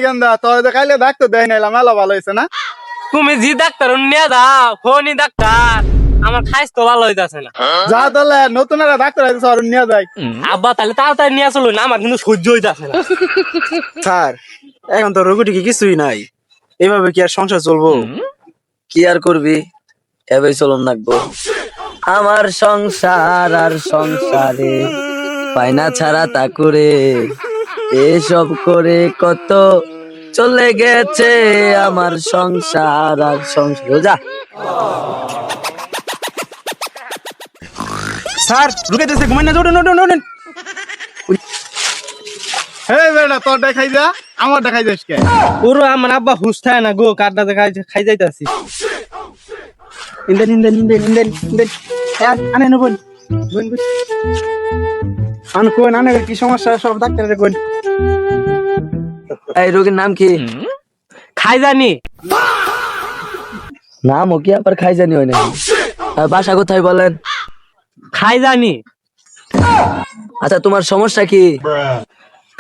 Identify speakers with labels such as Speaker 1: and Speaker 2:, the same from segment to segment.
Speaker 1: গেন্দা তোর দেখাইলে ডাক্তার দেয় নাইলাম মেলা ভালো হয়েছে না।
Speaker 2: তুমি জি ডাক্তার নিয়ে দাও ফোনই ডাক্তার আমার খাইস তো ভালো হইতাছে না।
Speaker 1: যা তাহলে নতুন একটা ডাক্তার আছে আর নিয়ে যায়।
Speaker 2: আব্বা তাহলে তাড়াতাড়ি নিয়ে আসলো না আমার কিন্তু সহ্য হইতাছে না।
Speaker 3: স্যার এখন তো রোগীটি কিছুই নাই, এভাবে কি আর সংসার চলবো?
Speaker 4: কি আর করবি, এভাবে চলন লাগবো। আমার সংসার আর সংসারে পায়না ছাড়া তা করে এসব করে কত চলে গেছে আমার সংসার আর সংসার। যা
Speaker 3: স্যার রুকেতেছে, ঘুমাই না, ওঠেন ওঠেন ওঠেন।
Speaker 1: হে বেটা তোর দেখাই যা আমার দেখাই যাস কে?
Speaker 2: পুরো আমার আব্বা হুশ থাকে না গো, কাটটা খাই যাইতাছি।
Speaker 3: ইন্দেন ইন্দেন ইন্দেন ইন্দেন ইন্দেন আনে নেবেন আন কোন আনে কি সমস্যা সব ডাক্তারের কোন।
Speaker 4: এই রোগীর নাম কি?
Speaker 2: খাই জানি
Speaker 4: নাম ও কি আবার খাই জানি হয় না? আর বাসা কোথায় বলেন?
Speaker 2: খাই জানি
Speaker 4: আচ্ছা তোমার সমস্যা কি?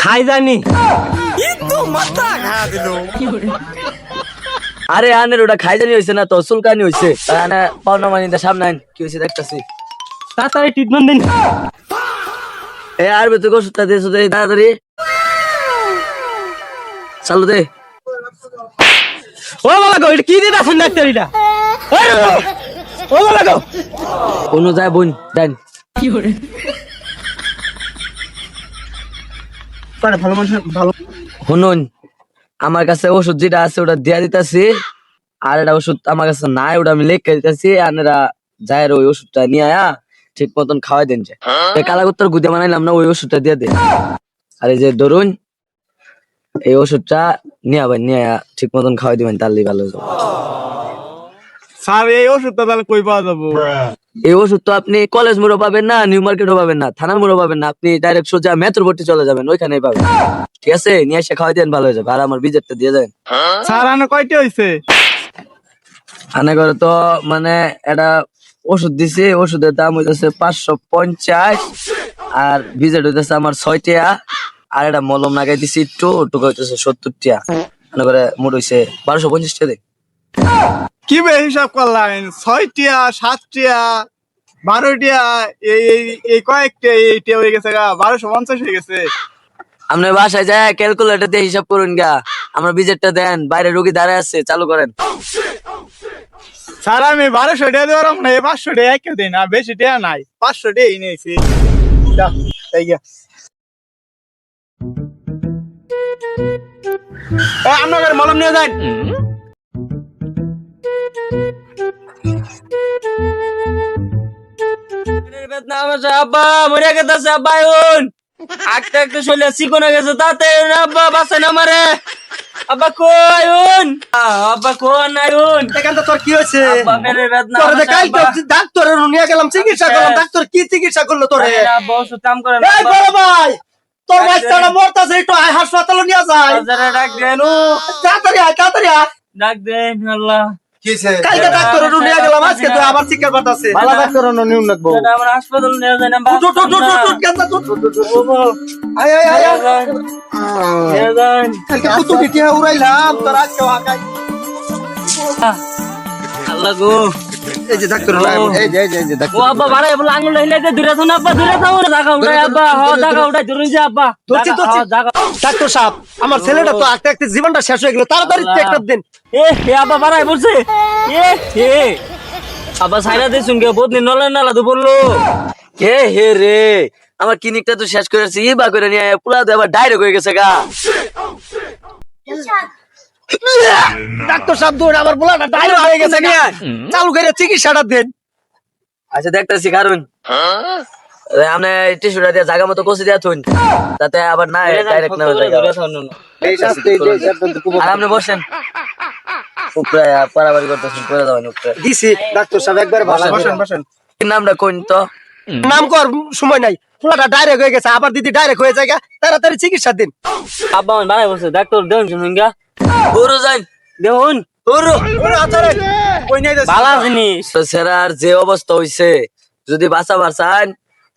Speaker 2: খাই জানি।
Speaker 4: আরে আনের ওটা খাই জানি হয়েছে না তো চুলকানি হয়েছে। পাওনা মানি সামনে আইন, কি হয়েছে দেখতেছি।
Speaker 2: তাড়াতাড়ি ট্রিটমেন্ট দিন।
Speaker 4: এ আর তুই ওষুধটা দিয়েছো তাড়াতাড়ি চালু দে।
Speaker 2: ও বাবা গো, এটা কি দিন আছেন ডাক্তার? এটা ও বাবা গো,
Speaker 4: কোনো যায় বোন দেন।
Speaker 3: ভালো মানুষ ভালো।
Speaker 4: শুনুন, আমার কাছে ওষুধ যেটা আছে ওটা দিয়া দিতেছি, আর একটা ওষুধ আমার কাছে নাই, ওটা আমি লিখে দিতেছি। আপনারা যায় ওই ওষুধটা নিয়ে আয়া ঠিক মতন খাওয়াই দেন। যে কালাগুত্তর গুদে বানাইলাম না, ওই ওষুধটা দিয়ে দে। আর এই যে ধরুন এই ওষুধটা নিয়ে আবার নিয়ে আয়া ঠিক মতন খাওয়াই দিবেন, তাহলেই ভালো হবে।
Speaker 1: স্যার এই ওষুধটা তাহলে কই পাওয়া যাবো?
Speaker 4: এই ওষুধ তো আপনি কলেজ মোড়ও পাবেন না, নিউ মার্কেটও পাবেন না, থানার মোড়ও পাবেন না, আপনি ডাইরেক্ট সোজা মেট্রোপট্টি চলে যাবেন, ওইখানেই পাবেন। ঠিক আছে, নিয়ে এসে খাওয়াই দেন, ভালো হয়ে যাবে। আর আমার বিজেটটা দিয়ে দেন।
Speaker 1: স্যার আনে কয়টি হয়েছে?
Speaker 4: আনে করে তো মানে এটা ওষুধ দিছি, ওষুধের দাম হইতেছে 550, আর বিজেট হইতেছে আমার 6 টাকা, আর এটা মলম লাগাই দিছি একটু ওটুকু হইতেছে 70 টাকা। মনে করে মোট হইছে 1250 টাকা দেয়।
Speaker 1: কি বে হিসাব করলেন? 6টিয়া 7টিয়া 12টিয়া এই কয়েকটা এইটা হয়ে গেছে গা 1250 হয়ে গেছে।
Speaker 4: আপনি বাসায় যায় ক্যালকুলেটর দিয়ে হিসাব করুন গা, আমার বিজেটটা দেন, বাইরে রোগী দাঁড়ায় আছে, চালু করেন।
Speaker 1: স্যার আমি 1200 টাকা দেওয়ার না, 500 টাকা একে দিই না, বেশি টাকা নাই, 500 টাকাই নিয়েছি।
Speaker 3: আপনার মলম নিয়ে যান।
Speaker 2: আব্বা মরে গেছে, আব্বা একটা একটা শরীরে চিকন হয়ে গেছে, তাতে আব্বা বাঁচে না মারে। আব্বা কই আব্বা কোন আইন?
Speaker 3: এখানটা তোর কি হয়েছে?
Speaker 2: আব্বা মেরে বেদনা
Speaker 3: তোর দেখাই ডাক্তারের নিয়ে গেলাম, চিকিৎসা করলাম, ডাক্তার কি চিকিৎসা করলো তোরে?
Speaker 2: আব্বা ওষুধ কাম করে
Speaker 3: এই বড় ভাই, তোর বাচ্চাটা মরতাছে, একটু আয় হাসপাতালে নিয়ে যায়।
Speaker 2: ডাক দেন,
Speaker 3: তাড়াতাড়ি আয়, তাড়াতাড়ি আয়।
Speaker 2: ডাক দেন। আল্লাহ
Speaker 3: কালকে ডাক্তারের নিয়ে গেলাম, আজকে তুই আবার চিকিৎসা করতাছে।
Speaker 1: ভালো ডাক্তার নিউ রাখবো।
Speaker 2: আমার হাসপাতাল নিয়ে যান।
Speaker 3: উঠ, উঠ, উঠ, উঠ, উঠ, গেন্দা, উঠ, উঠ, উঠ, উঠ। আয়, আয়, আয়, আয়। কালকে কত পিটিয়া উড়াইলাম, তোর আজকে হাঁকাই।
Speaker 2: আল্লাহ গো,
Speaker 3: এই যে ডাক্তার, এই যে
Speaker 2: ও আব্বা বারে বলে আঙুল হিলাই দে, দূরে থাকুন আব্বা, দূরে থাকুন। জায়গা উঠাই আব্বা, জায়গা উঠাই ধরুন যে আব্বা।
Speaker 3: ধরছি, ধরছি। ডাক্তার সাহেব, আমার ছেলেটা তো আস্তে আস্তে জীবনটা শেষ হয়ে গেল, তাড়াতাড়ি চেকআপ দিন।
Speaker 2: এ আব্বা বাড়াই বলছে। আব্বা সাইরা দিয়ে শুনকে বদনি নলে নালা তো বললো।
Speaker 4: কে হে রে, আমার ক্লিনিকটা তো শেষ করেছি, বা করে নিয়ে পুরা তো আবার ডাইরেক্ট হয়ে গেছে গা।
Speaker 3: ডাক্তার সাহেব দৌড়, আমার বলাটা ডাইরেক্ট হয়ে গেছে, চালু করে চিকিৎসাটা দেন।
Speaker 4: আচ্ছা দেখতেছি, কারণ আপনি টিস্যুটা দিয়ে জায়গা মতো কষে দিয়া থুন, তাতে আবার না ডাইরেক্ট না হয়ে যায়। আর আপনি বসেন, উপরে পারাবারি করতেছেন, করে দেবেন উপরে
Speaker 3: দিছি। ডাক্তার সাহেব একবার ভালো
Speaker 1: বসেন বসেন।
Speaker 4: নামটা কোন তো?
Speaker 3: নাম কর, সময় নাই, পোলাটা ডাইরেক্ট হয়ে গেছে, আবার দিদি ডাইরেক্ট হয়ে যায়, তাড়াতাড়ি চিকিৎসা দিন।
Speaker 2: আব্বা আমার বাড়াই বলছে, ডাক্তার দেন শুনুন গা,
Speaker 4: পুরো যাই
Speaker 2: দেখুন
Speaker 3: কই নাই
Speaker 2: ভালো জিনিস।
Speaker 4: তো সেরার যে অবস্থা হইছে, যদি বাঁচা বাঁচান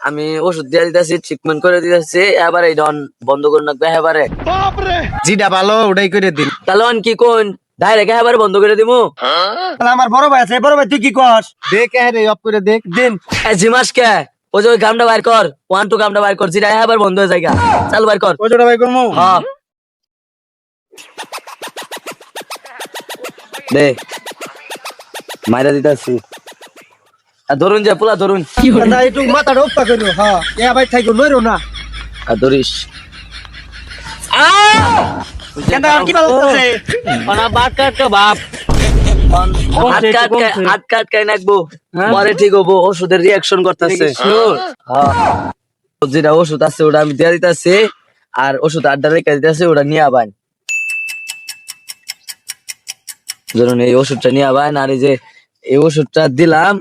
Speaker 4: আমি ওষুধ দিয়ে দিতেছি, ট্রিটমেন্ট করে দিতেছি, এবার এই ডন বন্ধ করে রাখবে এবারে।
Speaker 3: যেটা ভালো ওটাই করে দিন।
Speaker 4: তাহলে অন কি কোন ডাইরেক্ট এবারে বন্ধ করে দিমু?
Speaker 3: তাহলে আমার বড় ভাই আছে, বড় ভাই তুই কি কর? দেখ রে অফ করে দেখ দিন।
Speaker 4: জিমাস কে ওই যে ওই গামটা বাইর কর, 1 2 গামটা বাইর কর, যেটা এবার বন্ধ হয়ে যায়। চালু বাইর কর।
Speaker 1: ওই জোড়া ভাই করবো।
Speaker 4: হ্যাঁ দে মাইরা দিতেছি। আর ধরুন যে পোলা ধরুন,
Speaker 3: না একটু মাথাটা উপা করো। হ্যাঁ এ ভাই থাইকো লইরো না।
Speaker 4: আর ধরিস।
Speaker 3: কেন কি ভালো আছে?
Speaker 2: ওনা বাট কাট বাপ
Speaker 4: আটকায় নাকবো, পরে ঠিক হবো। ওষুধের রিয়াকশন করতেছে। যেটা ওষুধ আছে ওটা আমি দিয়ে দিতেছি, আর ওষুধ আড্ডা রেখে দিতেছি, ওটা নিয়ে আবান। ধরুন এই ওষুধটা নিয়ে আবান। আর এই যে এই ওষুধটা দিলাম,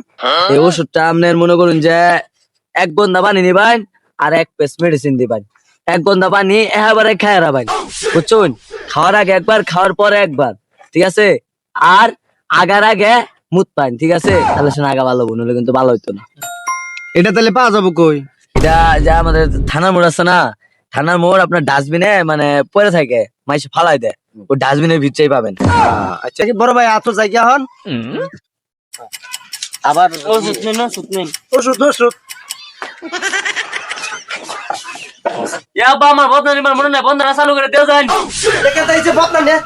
Speaker 4: এই ওষুধটা আপনার মনে করুন যে 1 বন্ধা পানি নিবেন আর 1 পেস মেডিসিন দিবেন। 1 বন্ধা পানি এবারে খায় রাবেন, বুঝছেন? খাওয়ার আগে একবার, খাওয়ার পরে একবার, ঠিক আছে? আর আগার আগে মুত পান, ঠিক আছে? তাহলে সে আগা ভালো হবো, নইলে কিন্তু ভালো হইতো না।
Speaker 3: এটা তাহলে পাওয়া যাবো কই?
Speaker 4: এটা যা আমাদের থানার মোড় আছে না, থানার মোড় আপনার ডাস্টবিনে মানে পড়ে থাকে, মাইসে ফালাই দেয়, ওই ডাস্টবিনের ভিতরেই পাবেন।
Speaker 3: আচ্ছা কি বড় ভাই আতো জায়গা হন।
Speaker 4: আবার
Speaker 2: ওষুধ নিন ওষুধ নিন।
Speaker 3: ওষুধ ওষুধ
Speaker 2: আব্বা আমার বন্ধ নিবার মনে নাই, বন্ধরা চালু করে দেও যান।
Speaker 3: দেখে তাইছে বদলা নে।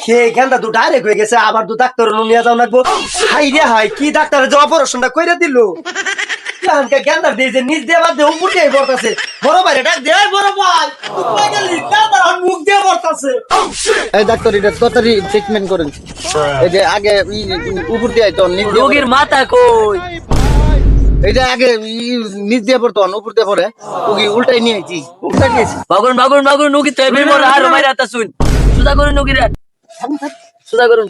Speaker 3: হে গেন্দা দু ডাইরেক্ট হয়ে গেছে, আবার দু ডাক্তার নিয়ে যাও লাগবো। হাই রে হাই, কি ডাক্তারের যে অপারেশনটা কইরা দিল। গেন্দার দিয়ে যে নিজ দিয়ে বাদ দিয়ে উপর দিয়ে পড়তেছে। বড় ভাই ডাক দে, বড় ভাই তুই গেলি গেন্দার মুখ দিয়ে পড়তেছে।
Speaker 1: এই ডাক্তার এটা তাড়াতাড়ি ট্রিটমেন্ট করেন। এই যে আগে উপর দিয়ে তো
Speaker 4: রোগীর মাথা কই?
Speaker 1: এইটা আগে নিচ দিয়ে পড়তো, উপর দিয়ে পড়ে ওকে উল্টাই নিয়ে আইছি।
Speaker 3: উঠা গেছে।
Speaker 4: বাগুন বাগুন বাগুন নুকি তো এমনি মোর আর মাইরা তা শুন। সুদা করে নুকি রে, সুদা করুন।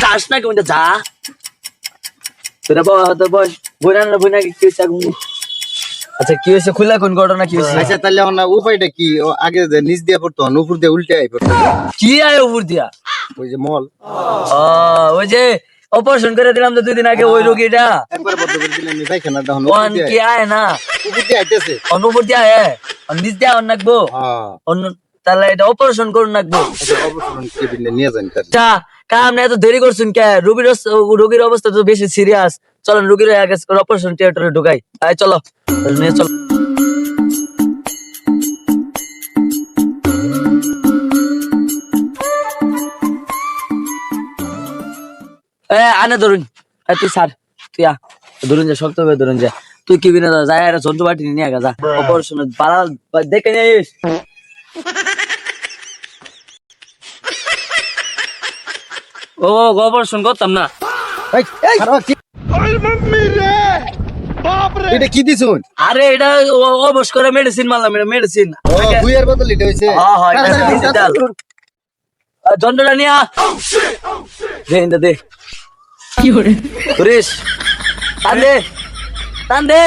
Speaker 4: যাস না কোনটা যা তোরা বাবা তো বল বইনা না বইনা কি হইছে আগুন? আচ্ছা কি হইছে খুলা কোন ঘটনা কি হইছে?
Speaker 1: আচ্ছা তাহলে আমার উপায়টা কি? ও আগে যে নিচ দিয়ে পড়তো, উপর দিয়ে উল্টে আই পড়তো।
Speaker 4: কি আয় উপর দিয়া?
Speaker 1: ওই যে মল
Speaker 4: ওই যে অপারেশন করে দিলাম তো 2 দিন আগে, ওই রোগীটা
Speaker 1: একবার বদ্ধ করে দিলেন পায়খানা তখন
Speaker 4: ওয়ান কি আয় না
Speaker 1: উপর দিয়ে আইতেছে।
Speaker 4: অনুপর দিয়া আয় নিচ দিয়া অন নাকবো
Speaker 1: হ্যাঁ
Speaker 4: অন্য, তাহলে এটা অপারেশন করুন নাকবো।
Speaker 1: অবশ্যই কেবিনে নিয়ে যান তার।
Speaker 4: তা কাম না এত দেরি করছুন কে? রোগীর অবস্থা তো বেশি সিরিয়াস, চলেন রোগীর আগে অপারেশন থিয়েটারে ঢুকাই। আয় চলো নিয়ে চলো। আনে ধরুন, তুই স্যার তুই ধরুন যা, শক্ত ভাবে ধরুন যা। তুই কি বিনা যায় আর যন্ত্রপাতি নিয়ে আগে যা, অপারেশন পাড়া দেখে নিস।
Speaker 2: ও অপারেশন করতাম না।
Speaker 1: এই খারাপ কি? এটা কি দিছুন?
Speaker 4: আরে এটা অবশ করে মেডিসিন মারলাম, এটা মেডিসিন।
Speaker 1: ও বুইয়ের বদল এটা হইছে।
Speaker 4: হ্যাঁ হ্যাঁ এটা ডিজিটাল যন্ত্রটা নিয়ে দে কি করে করিস? টান দে টান দে।